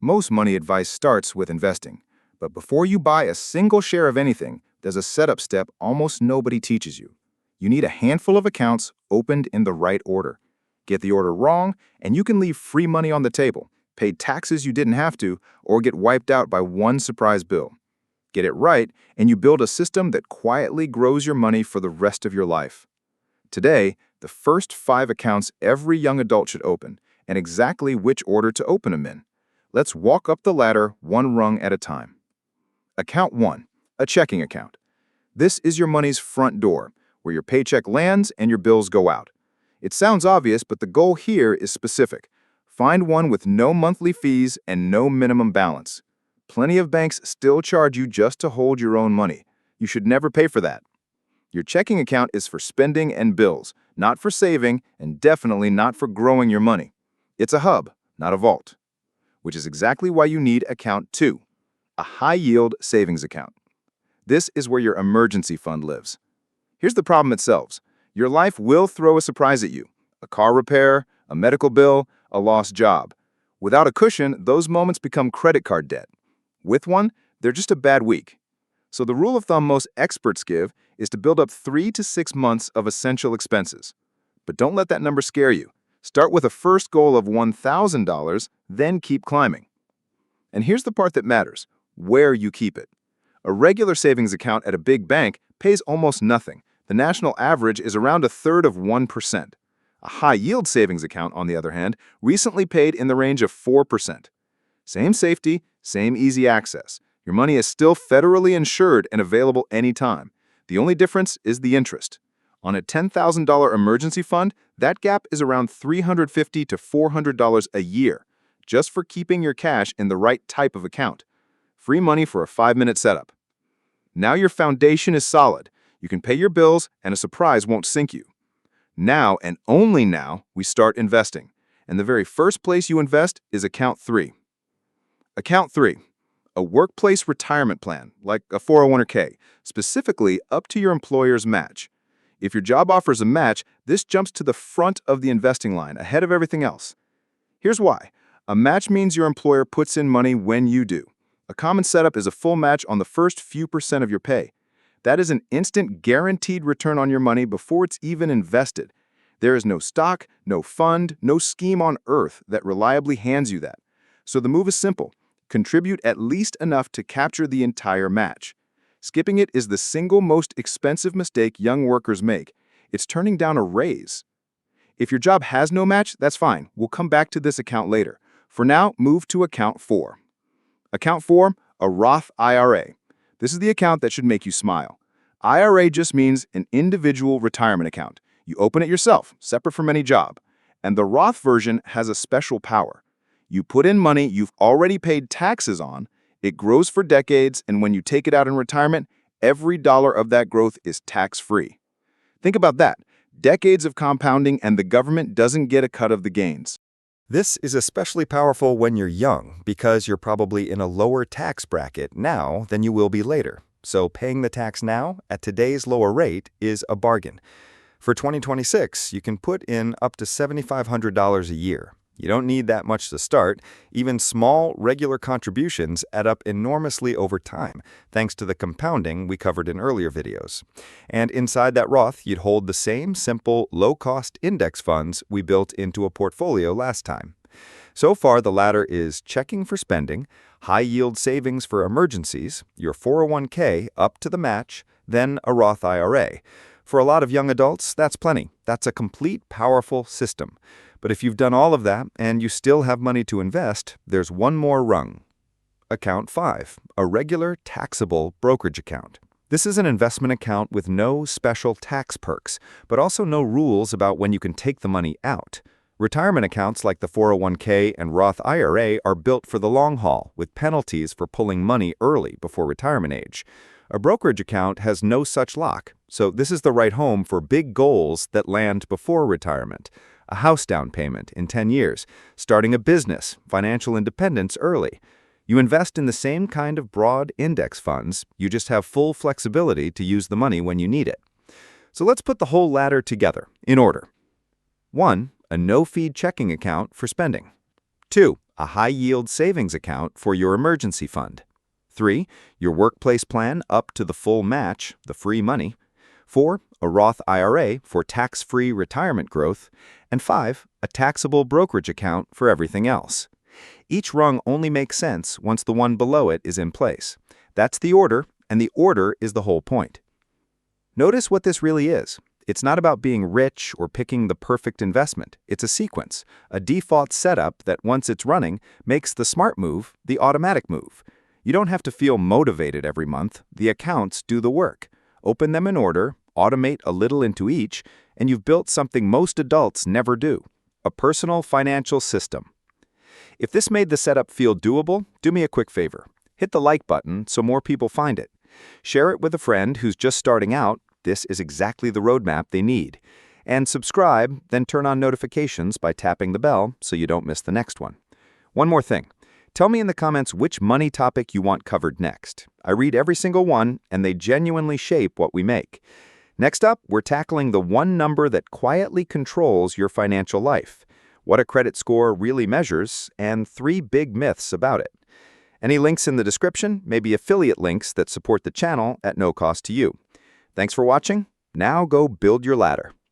Most money advice starts with investing. But before you buy a single share of anything, there's a setup step almost nobody teaches you. You need a handful of accounts opened in the right order. Get the order wrong, and you can leave free money on the table, pay taxes you didn't have to, or get wiped out by one surprise bill. Get it right, and you build a system that quietly grows your money for the rest of your life. Today, the first 5 accounts every young adult should open, and exactly which order to open them in. Let's walk up the ladder one rung at a time. Account 1, a checking account. This is your money's front door, where your paycheck lands and your bills go out. It sounds obvious, but the goal here is specific. Find one with no monthly fees and no minimum balance. Plenty of banks still charge you just to hold your own money. You should never pay for that. Your checking account is for spending and bills, not for saving, and definitely not for growing your money. It's a hub, not a vault. Which is exactly why you need account 2, a high-yield savings account. This is where your emergency fund lives. Here's the problem it solves. Your life will throw a surprise at you: a car repair, a medical bill, a lost job. Without a cushion, those moments become credit card debt. With one, they're just a bad week. So the rule of thumb most experts give is to build up 3 to 6 months of essential expenses. But don't let that number scare you. Start with a first goal of $1,000, then keep climbing. And here's the part that matters: where you keep it. A regular savings account at a big bank pays almost nothing. The national average is around 1/3 of 1%. A high-yield savings account, on the other hand, recently paid in the range of 4%. Same safety, same easy access. Your money is still federally insured and available anytime. The only difference is the interest. On a $10,000 emergency fund, that gap is around $350 to $400 a year, just for keeping your cash in the right type of account. Free money for a 5-minute setup. Now your foundation is solid. You can pay your bills, and a surprise won't sink you. Now, and only now, we start investing. And the very first place you invest is account 3. Account 3. A workplace retirement plan, like a 401k, specifically up to your employer's match. If your job offers a match, this jumps to the front of the investing line, ahead of everything else. Here's why. A match means your employer puts in money when you do. A common setup is a full match on the first few percent of your pay. That is an instant guaranteed return on your money before it's even invested. There is no stock, no fund, no scheme on earth that reliably hands you that. So the move is simple. Contribute at least enough to capture the entire match. Skipping it is the single most expensive mistake young workers make. It's turning down a raise. If your job has no match, that's fine. We'll come back to this account later. For now, move to account 4. Account 4, a Roth IRA. This is the account that should make you smile. IRA just means an individual retirement account. You open it yourself, separate from any job. And the Roth version has a special power. You put in money you've already paid taxes on, it grows for decades, and when you take it out in retirement, every dollar of that growth is tax-free. Think about that. Decades of compounding, and the government doesn't get a cut of the gains. This is especially powerful when you're young, because you're probably in a lower tax bracket now than you will be later. So paying the tax now, at today's lower rate, is a bargain. For 2026, you can put in up to $7,500 a year. You don't need that much to start. Even small, regular contributions add up enormously over time, thanks to the compounding we covered in earlier videos. And inside that Roth, you'd hold the same simple, low-cost index funds we built into a portfolio last time. So far, the ladder is checking for spending, high-yield savings for emergencies, your 401k up to the match, then a Roth IRA. For a lot of young adults, that's plenty. That's a complete, powerful system. But if you've done all of that and you still have money to invest, there's one more rung. Account 5, a regular taxable brokerage account. This is an investment account with no special tax perks, but also no rules about when you can take the money out. Retirement accounts like the 401k and Roth IRA are built for the long haul, with penalties for pulling money early before retirement age. A brokerage account has no such lock, so this is the right home for big goals that land before retirement. A house down payment in 10 years, starting a business, financial independence early. You invest in the same kind of broad index funds, you just have full flexibility to use the money when you need it. So let's put the whole ladder together, in order. 1. A no-fee checking account for spending. 2. a high-yield savings account for your emergency fund. 3. Your workplace plan up to the full match, the free money. 4. A Roth IRA for tax-free retirement growth. And 5. A taxable brokerage account for everything else. Each rung only makes sense once the one below it is in place. That's the order, and the order is the whole point. Notice what this really is. It's not about being rich or picking the perfect investment. It's a sequence, a default setup that once it's running makes the smart move the automatic move. You don't have to feel motivated every month. The accounts do the work. Open them in order, automate a little into each, and you've built something most adults never do, a personal financial system. If this made the setup feel doable, do me a quick favor. Hit the like button so more people find it. Share it with a friend who's just starting out. This is exactly the roadmap they need. And subscribe, then turn on notifications by tapping the bell so you don't miss the next one. One more thing. Tell me in the comments which money topic you want covered next. I read every single one, and they genuinely shape what we make. Next up, we're tackling the one number that quietly controls your financial life, what a credit score really measures, and 3 big myths about it. Any links in the description may be affiliate links that support the channel at no cost to you. Thanks for watching. Now go build your ladder.